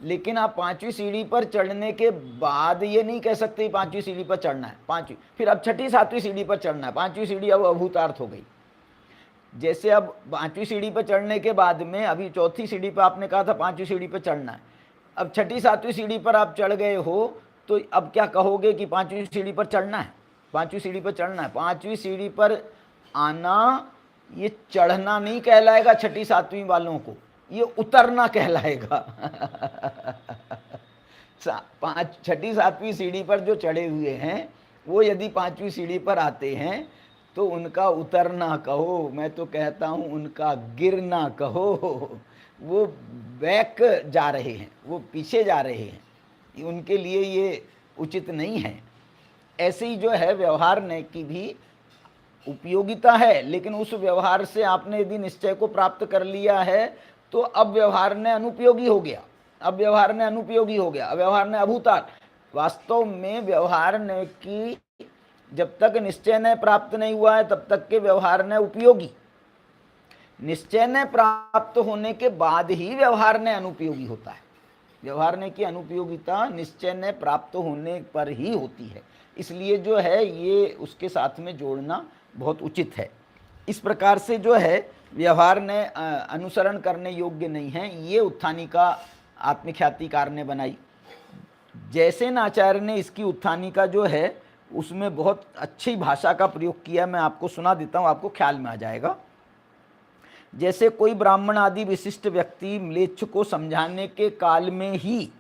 लेकिन आप 5वीं सीढ़ी पर चढ़ने के बाद ये नहीं कह सकते 5वीं सीढ़ी पर चढ़ना है, 5वीं, फिर अब 6ठी 7वीं सीढ़ी पर चढ़ना है। 5वीं सीढ़ी अब अभूतार्थ हो गई। जैसे अब 5वीं सीढ़ी पर चढ़ने के बाद में, अभी 4थी सीढ़ी पर आपने कहा था 5वीं सीढ़ी पर चढ़ना है, अब 6ठी 7वीं सीढ़ी पर आप चढ़ गए हो, तो अब क्या कहोगे कि 5वीं सीढ़ी पर चढ़ना है, 5वीं सीढ़ी पर चढ़ना है। 5वीं सीढ़ी पर आना ये चढ़ना नहीं कहलाएगा 6ठी 7वीं वालों को, ये उतरना कहलाएगा। 6ठी 7वीं सीढ़ी पर जो चढ़े हुए हैं वो यदि 5वीं सीढ़ी पर आते हैं तो उनका उतरना कहो, मैं तो कहता हूं उनका गिरना कहो। वो बैक जा रहे हैं, वो पीछे जा रहे हैं, उनके लिए ये उचित नहीं है। ऐसे ही जो है व्यवहार ने की भी उपयोगिता है, लेकिन उस व्यवहार से आपने यदि निश्चय को प्राप्त कर लिया है तो अब व्यवहार ने अनुपयोगी हो गया, अब व्यवहार ने अनुपयोगी हो गया, अब व्यवहार ने अभूतार्थ। वास्तव में व्यवहार ने की जब तक निश्चय ने प्राप्त नहीं हुआ है तब तक के व्यवहार ने उपयोगी, निश्चय ने प्राप्त होने के बाद ही व्यवहार ने अनुपयोगी होता है। व्यवहार ने की अनुपयोगिता निश्चय ने प्राप्त होने पर ही होती है, इसलिए जो है ये उसके साथ में जोड़ना बहुत उचित है। इस प्रकार से जो है व्यवहार ने अनुसरण करने योग्य नहीं है, ये उत्थानिका आत्मख्यातिकार ने बनाई। जैसे आचार्य ने इसकी उत्थानिका जो है उसमें बहुत अच्छी भाषा का प्रयोग किया, मैं आपको सुना देता हूँ, आपको ख्याल में आ जाएगा। जैसे कोई ब्राह्मण आदि विशिष्ट व्यक्ति म्लेच्छ को समझाने के काल में ही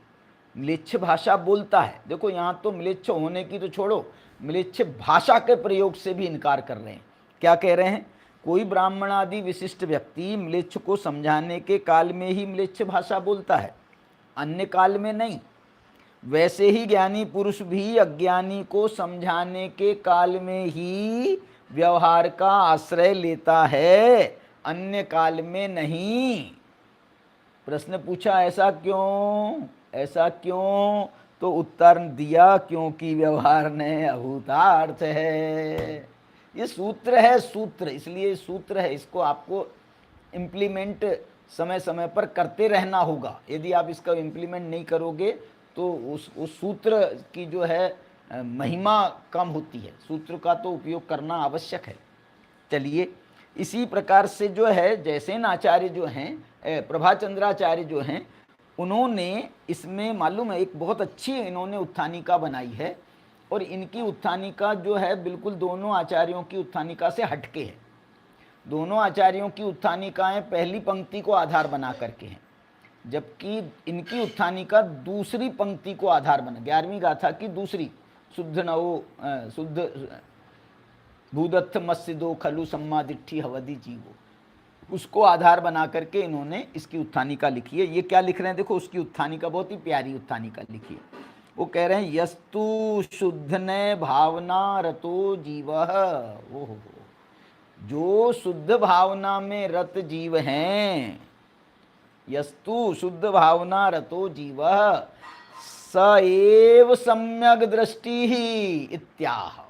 म्लेच्छ भाषा बोलता है। देखो यहाँ तो म्लेच्छ होने की तो छोड़ो, म्लेच्छ भाषा के प्रयोग से भी इनकार कर रहे हैं। क्या कह रहे हैं? कोई ब्राह्मण आदि विशिष्ट व्यक्ति म्लेच्छ को समझाने के काल में ही म्लेच्छ भाषा बोलता है, अन्य काल में नहीं। वैसे ही ज्ञानी पुरुष भी अज्ञानी को समझाने के काल में ही व्यवहार का आश्रय लेता है, अन्य काल में नहीं। प्रश्न पूछा ऐसा क्यों, ऐसा क्यों? तो उत्तर दिया क्योंकि व्यवहार ने अभूतार्थ है। ये सूत्र है, सूत्र, इसलिए सूत्र है, इसको आपको इम्प्लीमेंट समय समय पर करते रहना होगा। यदि आप इसका इम्प्लीमेंट नहीं करोगे तो उस सूत्र की जो है महिमा कम होती है। सूत्र का तो उपयोग करना आवश्यक है। चलिए, इसी प्रकार से जो है जयसेन आचार्य जो हैं, प्रभाचंद्राचार्य जो हैं, उन्होंने इसमें मालूम है एक बहुत अच्छी इन्होंने उत्थानिका बनाई है, और इनकी उत्थानिका जो है बिल्कुल दोनों आचार्यों की उत्थानिका से हटके है। दोनों आचार्यों की उत्थानिकाएं पहली पंक्ति को आधार बना करके हैं, जबकि इनकी उत्थानिका दूसरी पंक्ति को आधार बना, 11वीं गाथा की दूसरी, शुद्ध नवो शुद्ध भूदत्थ मस्जिदो खलु सम्मादिट्ठी हवदि जीवो, उसको आधार बना करके इन्होंने इसकी उत्थानिका लिखी है। ये क्या लिख रहे हैं देखो, उसकी उत्थानिका बहुत ही प्यारी उत्थानिका लिखी है। वो कह रहे हैं यस्तु शुद्ध ने भावना रतो जीव, ओहो, जो शुद्ध भावना में रत जीव हैं, यस्तु शुद्ध भावना रतो जीव स एव सम्यक दृष्टि ही इत्याह,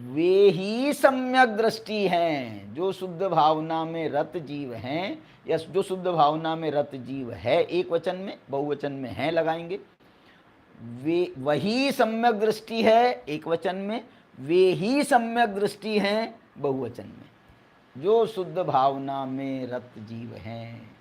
वे ही सम्यक दृष्टि हैं। जो शुद्ध भावना में रत जीव हैं, या जो शुद्ध भावना में रत जीव है, एक वचन में, बहुवचन में है लगाएंगे, वे वही सम्यक दृष्टि है एक वचन में, वे ही सम्यक दृष्टि हैं बहुवचन में। जो शुद्ध भावना में रत जीव हैं,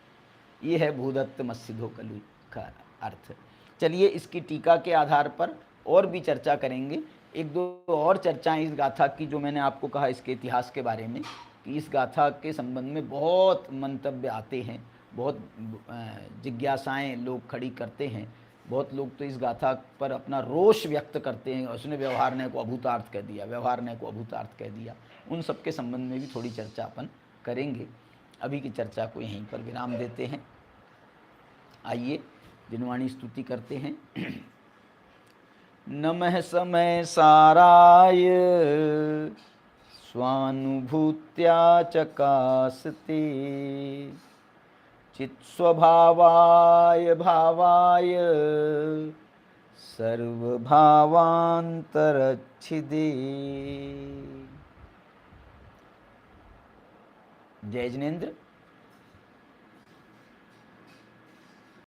ये है भूदत्त मस्जिदो कलु का अर्थ। चलिए, इसकी टीका के आधार पर और भी चर्चा करेंगे। एक दो और चर्चाएं इस गाथा की, जो मैंने आपको कहा इसके इतिहास के बारे में, कि इस गाथा के संबंध में बहुत मंतव्य आते हैं, बहुत जिज्ञासाएं लोग खड़ी करते हैं। बहुत लोग तो इस गाथा पर अपना रोष व्यक्त करते हैं, उसने व्यवहार ने को अभूतार्थ कह दिया, व्यवहार ने को अभूतार्थ कह दिया। उन सब के संबंध में भी थोड़ी चर्चा अपन करेंगे। अभी की चर्चा को यहीं पर विराम देते हैं। आइए दिनवाणी स्तुति करते हैं। नमः समय साराय स्वानुभूत्या चकासते, चित्स्वभावाय भावाय सर्वभावांतरच्छिदे। जय जिनेन्द्र।